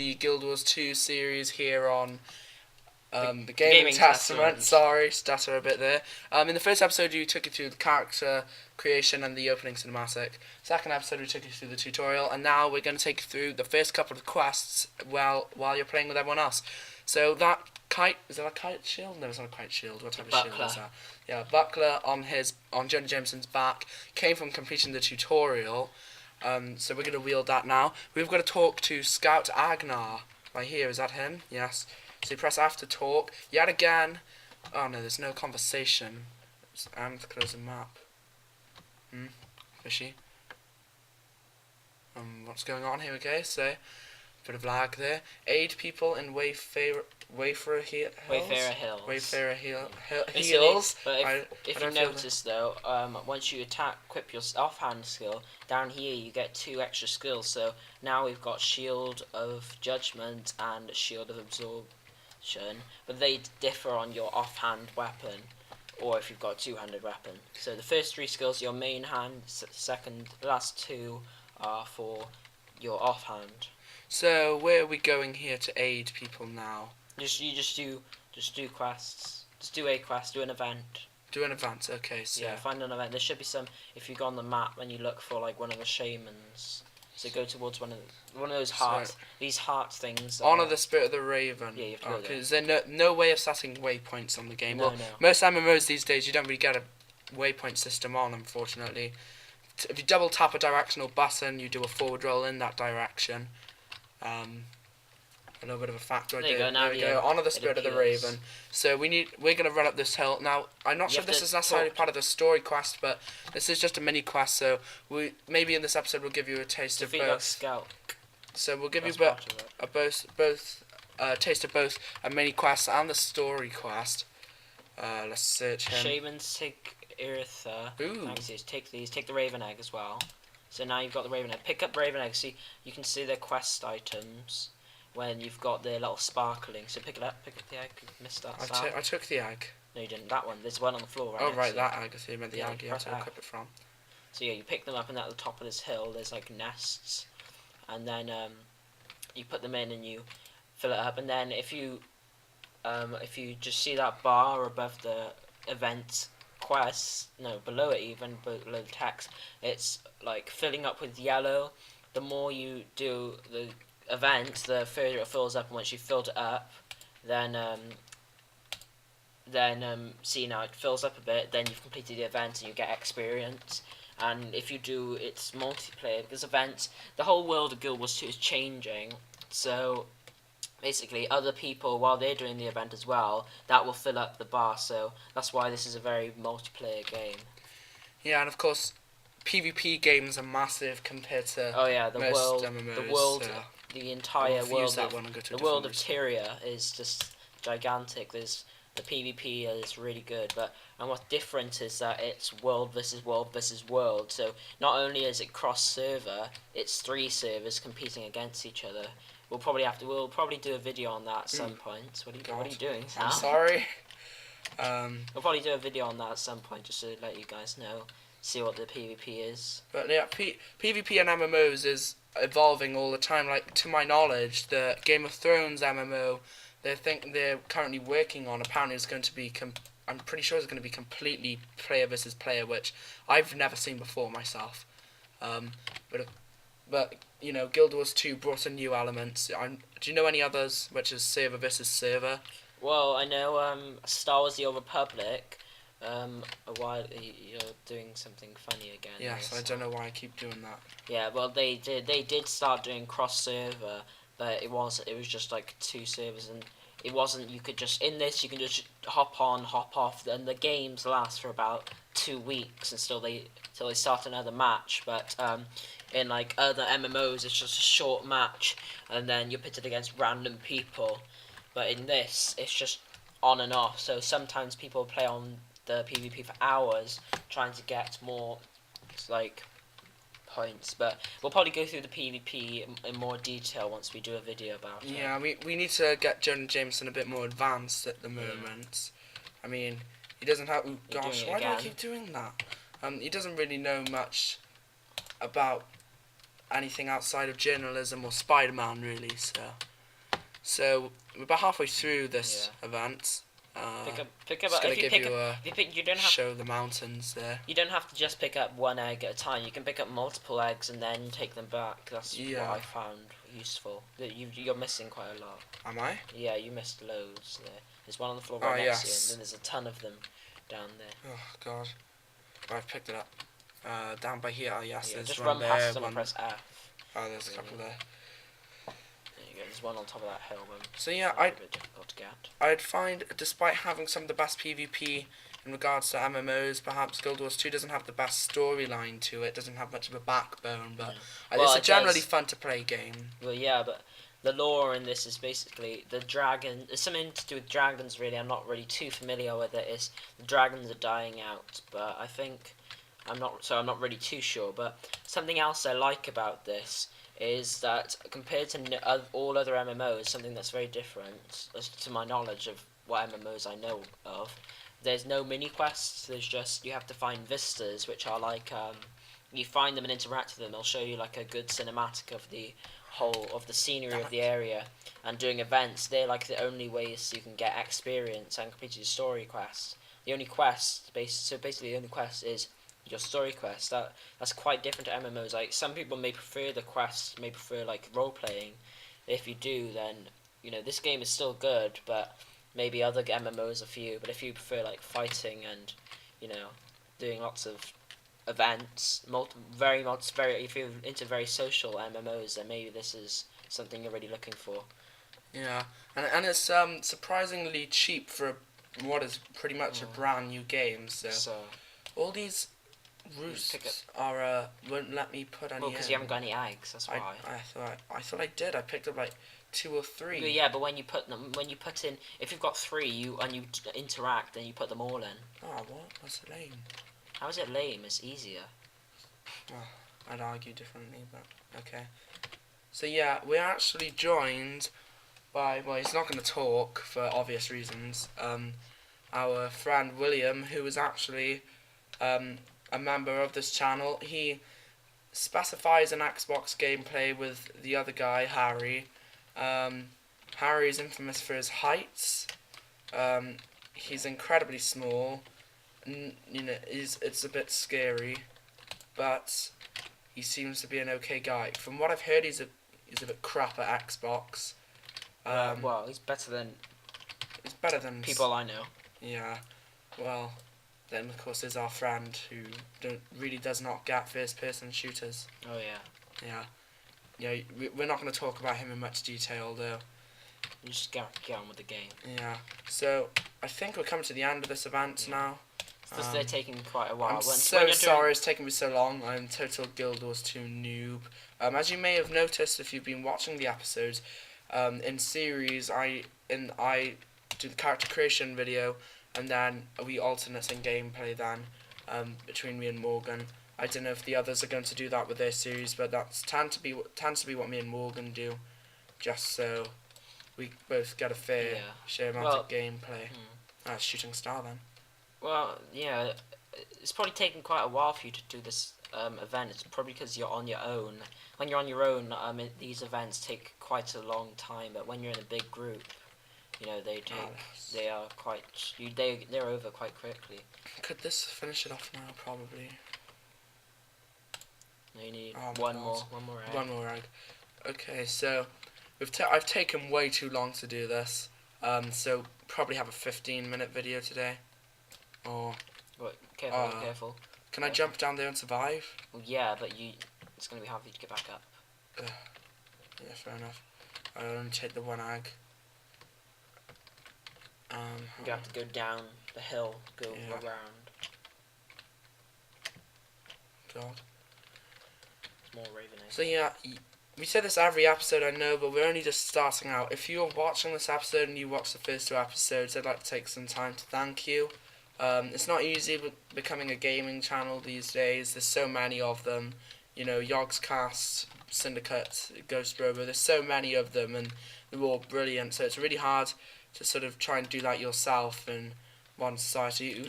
the Guild Wars 2 series here on the Gaming Gaming Testament. Testament. Sorry, stutter a bit there. In the first episode, you took you through the character creation and the opening cinematic. Second episode, we took you through the tutorial, and now we're going to take you through the first couple of quests while you're playing with everyone else. So that kite, is that a kite shield? No, it's not a kite shield. What type of shield is that? Yeah, buckler on Jonah Jameson's back came from completing the tutorial. So we're going to wield that now. We've got to talk to Scout Agnar. Right here, is that him? Yes. So you press F to talk. Yet again. Oh no, there's no conversation. And close the map. Fishy. What's going on here? Okay, so bit of lag there. Aid people in Wayfarer Hills. Wayfarer Hills. But if you notice though, once you equip your offhand skill, down here you get 2 extra skills. So now we've got Shield of Judgment and Shield of Absorption, but they differ on your offhand weapon, or if you've got a 2-handed weapon. So the first 3 skills are your main hand, the last 2 are for your offhand. So where are we going here to aid people now? You just do quests. Just do a quest. Do an event. Do an event. Okay. So yeah, find an event. There should be some. If you go on the map and you look for like one of the shamans, so go towards one of those hearts. These heart things. Honor the Spirit of the Raven. Yeah, you have to go there. Because there's no way of setting waypoints on the game. No. Most MMOs these days you don't really get a waypoint system on, unfortunately. If you double tap a directional button, you do a forward roll in that direction. A little bit of a factor idea. There we go. Honor the Spirit of the Raven. So we're going to run up this hill. Now, I'm not sure if this is necessarily part of the story quest, but this is just a mini quest. So maybe in this episode we'll give you a taste of both. Scout. So we'll give you both taste of both a mini quest and the story quest. Let's search him. Shamans take Eartha. Ooh. Take these. Take the Raven Egg as well. So now you've got the Raven Egg. Pick up Raven Egg. See, you can see their quest items when you've got the little sparkling. So pick it up. Pick up the egg. You missed that. I took the egg. No, you didn't. That one. There's one on the floor right Oh, right, that egg. I see you meant the egg. You have to equip it from. So yeah, you pick them up, and at the top of this hill, there's like nests, and then you put them in and you fill it up, and then if you just see that bar above the event quest, no, below it even, below the text, it's like filling up with yellow. The more you do the event, the further it fills up, and once you've filled it up, then see, now it fills up a bit, then you've completed the event and you get experience. And if you do, it's multiplayer, because events, the whole world of Guild Wars 2 is changing, so basically other people, while they're doing the event as well, that will fill up the bar, so that's why this is a very multiplayer game. Yeah, and of course PvP games are massive compared to most MMOs, the entire world of Tyria is just gigantic. The PvP is really good, and what's different is that it's world versus world versus world. So not only is it cross server, it's 3 servers competing against each other. We'll probably do a video on that at some point. What are you doing, Sam? I'm sorry. We'll probably do a video on that at some point just to let you guys know, see what the PvP is. But yeah, PvP and MMOs is evolving all the time. Like, to my knowledge, the Game of Thrones MMO, they're currently working on, apparently is going to be I'm pretty sure it's going to be completely player versus player, which I've never seen before myself. But you know, Guild Wars 2 brought in new elements. Do you know any others, which is server versus server? Well, I know Star Wars: The Old Republic. A while you're doing something funny again. Yes, I don't know why I keep doing that. Yeah, well, they did start doing cross server, but it was just like 2 servers, and it wasn't. You could just you can just hop on, hop off, and the games last for about 2 weeks until they start another match. But in like other MMOs, it's just a short match, and then you're pitted against random people. But in this, it's just on and off. So sometimes people play on the PvP for hours trying to get more points, but we'll probably go through the PvP in more detail once we do a video about it. Yeah, we need to get Jonah Jameson a bit more advanced at the moment. I mean, he doesn't have... Oh, gosh, why do I keep doing that? He doesn't really know much about anything outside of journalism or Spider-Man, really, so... So we're about halfway through this event. Pick up. Just gonna If you give pick you up, a if you pick, you don't have. show the mountains there. You don't have to just pick up one egg at a time. You can pick up multiple eggs and then take them back. That's Yeah. what I found useful. You're missing quite a lot. Am I? Yeah, you missed loads there. There's one on the floor Oh, right next to you, yes. and then there's a ton of them down there. Oh God. Oh, I've picked it up. Down by here. Oh yes, Yeah, there's just one run there. past them One. and press F. Oh, there's a couple there. There you go. There's one on top of that hill. But So yeah, a bit difficult to get. I'd find, despite having some of the best PvP in regards to MMOs, perhaps Guild Wars 2 doesn't have the best storyline to it, doesn't have much of a backbone, but Well, it's a it generally does. fun to play game. Well, yeah, but the lore in this is basically the dragon. It's something to do with dragons, really. I'm not really too familiar with it. It's the dragons are dying out, but I think I'm not really too sure. But something else I like about this is that compared to all other MMOs, something that's very different, as to my knowledge of what MMOs I know of. There's no mini quests. There's just you have to find vistas, which are like you find them and interact with them. They'll show you like a good cinematic of the whole of the scenery of the area, and doing events. They're like the only ways you can get experience and complete your story quest. The only quest, basically the only quest is your story quest. That's quite different to MMOs. Like some people may prefer the quests, may prefer like role playing. If you do, then this game is still good, but maybe other MMOs are few. But if you prefer like fighting and doing lots of events, if you're into very social MMOs, then maybe this is something you're really looking for. Yeah, and it's surprisingly cheap for what is pretty much a brand new game. So all these roosts are won't let me put any. Well, because you haven't got any eggs. That's why. I thought I did. I picked up like 2 or 3. Well, yeah, but when you put in, if you've got 3, you interact, then you put them all in. Oh, what? That's lame. How is it lame? It's easier. Oh, I'd argue differently, but okay. So yeah, we're actually joined by, well, he's not going to talk for obvious reasons, our friend William, who is actually a member of this channel. He specifies an Xbox gameplay with the other guy, Harry. Harry is infamous for his heights. He's incredibly small. It's a bit scary, but he seems to be an okay guy. From what I've heard, he's a bit crap at Xbox. Well, he's better than people I know. Yeah. Well, then of course there's our friend who does not get first-person shooters. Oh yeah. Yeah. Yeah. We're not going to talk about him in much detail, though. You just get on with the game. Yeah. So I think we're coming to the end of this event now. They're taking quite a while. I'm sorry it's taken me so long. I'm total Guild Wars 2 noob. As you may have noticed if you've been watching the episodes, in series I do the character creation video, and then we alternate in gameplay then between me and Morgan. I don't know if the others are going to do that with their series, but that tends to be what me and Morgan do, just so we both get a fair share amount of gameplay. Shooting star then. Well, yeah, it's probably taken quite a while for you to do this event. It's probably because you're on your own. When you're on your own, these events take quite a long time. But when you're in a big group, they're over quite quickly. Could this finish it off now? Probably. No, you need one more egg. One more egg. Okay, so I've taken way too long to do this. So probably have a 15-minute video today. Or careful. Can I jump down there and survive? Well, yeah, but it's gonna be hard for you to get back up. Yeah, fair enough. I'll only take the one egg. You have to go down the hill, go around. God. It's more Raven egg. So yeah, we say this every episode, I know, but we're only just starting out. If you're watching this episode and you watched the first 2 episodes, I'd like to take some time to thank you. It's not easy becoming a gaming channel these days. There's so many of them. Yogscast, Syndicate, Ghost Robo. There's so many of them, and they're all brilliant. So it's really hard to sort of try and do that yourself in one society.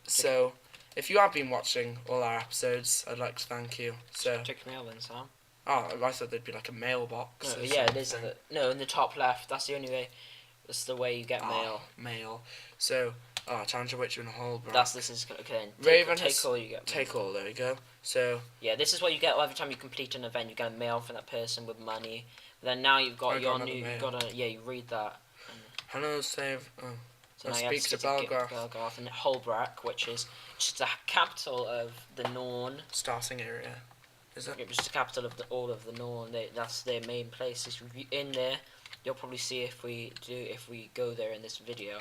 So if you have been watching all our episodes, I'd like to thank you. So check me out then, Sam. Oh, I thought there'd be like a mailbox. No, or yeah, it is. something. No, in the top left. That's the only way. That's the way you get mail. Mail. So, Challenger Witch and Holbrook. This is okay. Raven Take has- all you get. Take all, there we go. So, Yeah, this is what you get every time you complete an event. You get a mail from that person with money. Then now you've got I your got new. another You've got a you read that. hello, save. Oh. So I now speak you have to to get Belgarth. Belgarth and Holbrook, which is just the capital of the Norn. Starting area. Is it? It was the capital of all of the Norn. That's their main place. In there, you'll probably see if we go there in this video.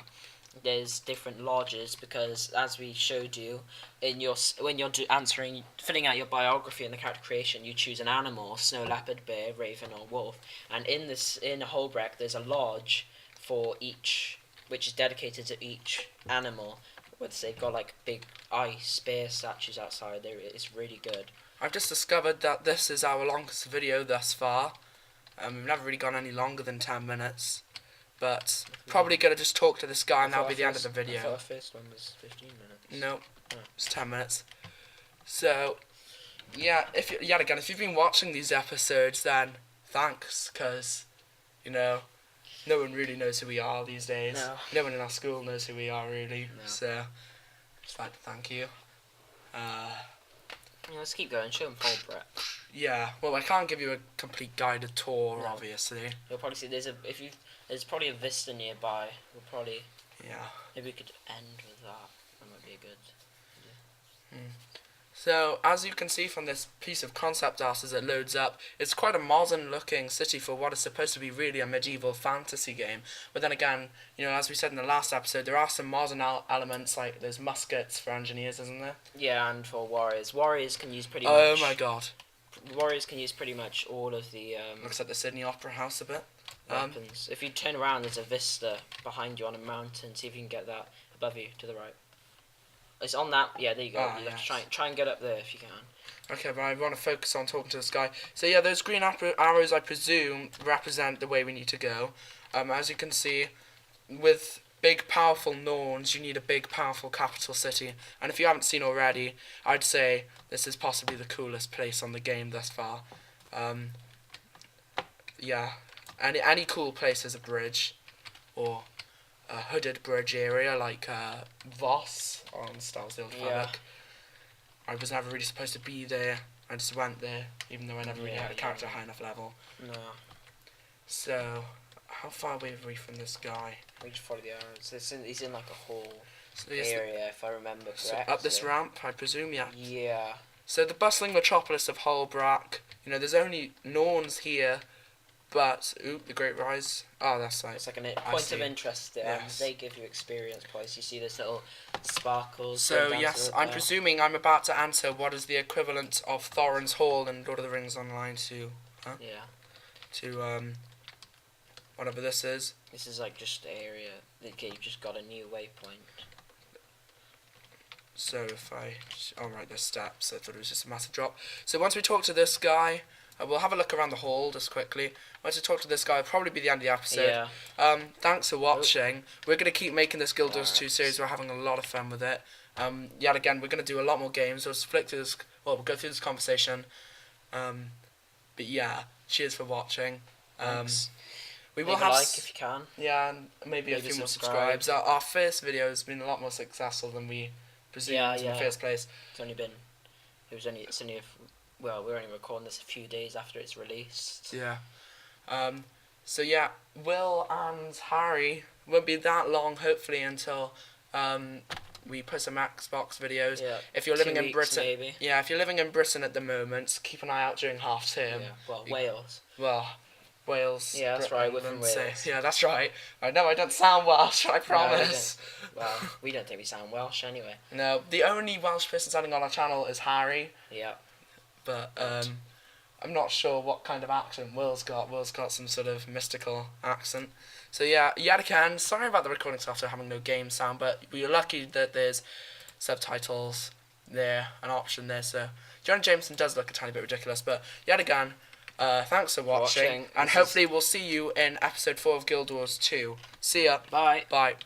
There's different lodges because, as we showed you, when you're filling out your biography and the character creation, you choose an animal: snow leopard, bear, raven, or wolf. And in Holbrook, there's a lodge for each, which is dedicated to each animal. Where they've got like big ice bear statues outside there. It's really good. I've just discovered that this is our longest video thus far. We've never really gone any longer than 10 minutes. But probably going to just talk to this guy and that'll be the end of the I thought video. our first one was 15 minutes. No, Oh. it's 10 minutes. So, yeah, yet again, if you've been watching these episodes, then thanks, because, no one really knows who we are these days. No. one in our school knows who we are, really. No. So, just like to thank you. Yeah, let's keep going. Show them Holbrook. Yeah, well, I can't give you a complete guided tour, No. obviously. You'll probably see there's probably a vista nearby. Yeah. Maybe we could end with that. That might be a good. So, as you can see from this piece of concept art as it loads up, it's quite a modern looking city for what is supposed to be really a medieval fantasy game. But then again, as we said in the last episode, there are some modern elements, like there's muskets for engineers, isn't there? Yeah, and for warriors. Warriors can use pretty much. Oh my god. Warriors can use pretty much all of the Looks like the Sydney Opera House a bit. weapons. If you turn around, there's a vista behind you on a mountain. See if you can get that above you to the right. It's on that. Yeah, there you go. Ah, You have yes. to try and get up there if you can. Okay, but I want to focus on talking to this guy. So yeah, those green arrows, I presume, represent the way we need to go. As you can see, with big, powerful Norns, you need a big, powerful capital city. And if you haven't seen already, I'd say this is possibly the coolest place on the game thus far. Yeah, any cool place is a bridge, or a hooded bridge area like Voss on Starfield Yeah. Havoc. I was never really supposed to be there. I just went there, even though I never really Yeah, had a character yeah. high enough level. No, So, how far away are we from this guy? we just follow the arrows. He's in like a whole So, yes, area, if I remember so correctly. up this ramp, I presume, yeah. Yeah. So the bustling metropolis of Holbrook. There's only Norns here, but the Great Rise. Oh, that's like. It's like a point of see. interest there. Yes. They give you experience points. You see this little sparkles. So going down yes, to the I'm bell. presuming I'm about to answer what is the equivalent of Thorin's Hall in Lord of the Rings Online Yeah. Whatever this is. This is like just the area. Okay, you've just got a new waypoint. So if there's steps. I thought it was just a massive drop. So once we talk to this guy, we'll have a look around the hall just quickly. Once we talk to this guy, it'll probably be the end of the episode. Yeah. Thanks for watching. We're going to keep making this Guild Wars 2 Alright. series. We're having a lot of fun with it. Yet again, we're going to do a lot more games. We'll flick through this. Well, we'll go through this conversation. But yeah, cheers for watching. Thanks. We will Leave a have like if you can. yeah, and maybe a Maybe few more subscribe. subscribes. Our first video has been a lot more successful than we presumed Yeah, in the yeah. first place. It's only we're only recording this a few days after it's released. Yeah. So yeah, Will and Harry won't be that long, hopefully, until we put some Xbox videos. Yeah. If you're 2 living in weeks, Britain, maybe. yeah, if you're living in Britain at the moment, keep an eye out during half term. Yeah. Well, you- Wales. Well, Wales. Yeah, that's right, we're from England, so- Wales. yeah, that's right. I know I don't sound Welsh, I promise. Well, we don't think we sound Welsh anyway. No, the only Welsh person sounding on our channel is Harry, Yeah. but I'm not sure what kind of accent Will's got. Will's got some sort of mystical accent. So yeah, yet again, sorry about the recording software having no game sound, but we're lucky that there's subtitles there, an option there. So John Jameson does look a tiny bit ridiculous, but yet again, thanks for watching, and This is- hopefully we'll see you in episode 4 of Guild Wars 2. See ya. Bye. Bye.